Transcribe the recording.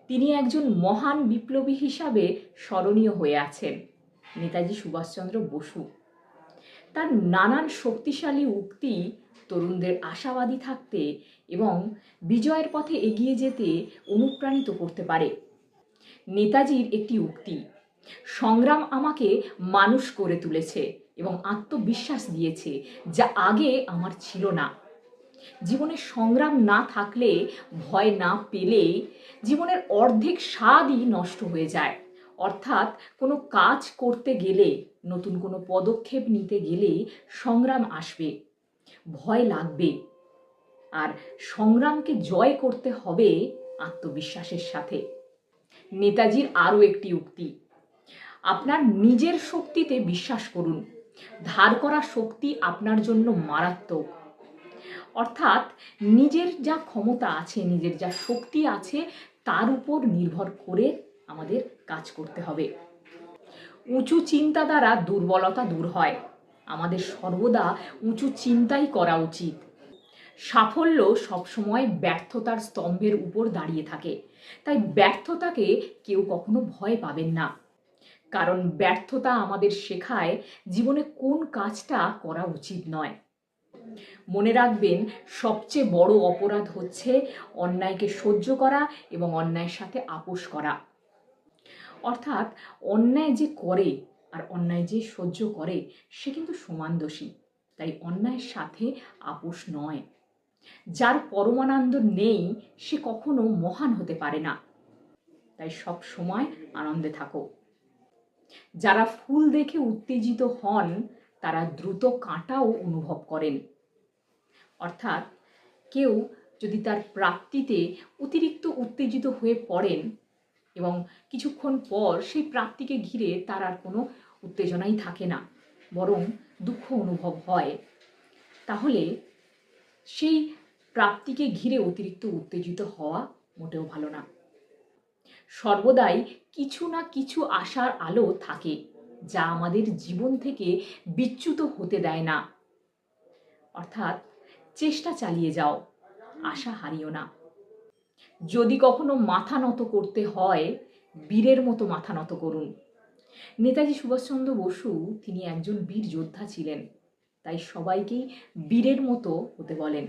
তিনি একজন মহান বিপ্লবী হিসাবে স্মরণীয় হয়ে আছেন, নেতাজি সুভাষচন্দ্র বসু। তার নানান শক্তিশালী উক্তি তরুণদের আশাবাদী থাকতে এবং বিজয়ের পথে এগিয়ে যেতে অনুপ্রাণিত করতে পারে। নেতাজির একটি উক্তি, সংগ্রাম আমাকে মানুষ করে তুলেছে এবং আত্মবিশ্বাস দিয়েছে যা আগে আমার ছিল না। জীবনে সংগ্রাম না থাকলে, ভয় না পেলে জীবনের অর্ধেক স্বাদই নষ্ট হয়ে যায়। অর্থাৎ কোনো কাজ করতে গেলে, নতুন কোনো পদক্ষেপ নিতে গেলে সংগ্রাম আসবে, ভয় লাগবে। আর সংগ্রামকে জয় করতে হবে আত্মবিশ্বাসের সাথে। নেতাজির আরও একটি উক্তি, আপনার নিজের শক্তিতে বিশ্বাস করুন, ধার করা শক্তি আপনার জন্য মারাত্মক। অর্থাৎ নিজের যা ক্ষমতা আছে, নিজের যা শক্তি আছে তার উপর নির্ভর করে আমাদের কাজ করতে হবে। উঁচু চিন্তা দ্বারা দুর্বলতা দূর হয়। আমাদের সর্বদা উঁচু চিন্তাই করা উচিত। সাফল্য সবসময় ব্যর্থতার স্তম্ভের উপর দাঁড়িয়ে থাকে, তাই ব্যর্থতাকে কেউ কখনো ভয় পাবেন না। কারণ ব্যর্থতা আমাদের শেখায় জীবনে কোন কাজটা করা উচিত নয়। মনে রাখবেন, সবচেয়ে বড় অপরাধ হচ্ছে অন্যায়কে সহ্য করা এবং অন্যায়ের সাথে আপোষ করা। অর্থাৎ অন্যায় যে করে আর অন্যায় যে সহ্য করে সে কিন্তু সমান দোষী। তাই অন্যায়ের সাথে আপোষ নয়। যার পরমানন্দ নেই সে কখনো মহান হতে পারে না। তাই সব সময় আনন্দে থাকো। যারা ফুল দেখে উত্তেজিত হন তারা দ্রুত কাঁটাও অনুভব করেন। অর্থাৎ কেউ যদি তার প্রাপ্তিতে অতিরিক্ত উত্তেজিত হয়ে পড়েন এবং কিছুক্ষণ পর সেই প্রাপ্তিকে ঘিরে তার আর কোনো উত্তেজনাই থাকে না, বরং দুঃখ অনুভব হয়, তাহলে সেই প্রাপ্তিকে ঘিরে অতিরিক্ত উত্তেজিত হওয়া মোটেও ভালো না। সর্বদাই কিছু না কিছু আশার আলো থাকে যা আমাদের জীবন থেকে বিচ্যুত হতে দেয় না। অর্থাৎ চেষ্টা চালিয়ে যাও, আশা হারিও না। যদি কখনো মাথা নত করতে হয়, বীরের মতো মাথা নত করুন। নেতাজি সুভাষচন্দ্র বসু তিনি একজন বীর যোদ্ধা ছিলেন, তাই সবাইকেই বীরের মতো হতে বলেন।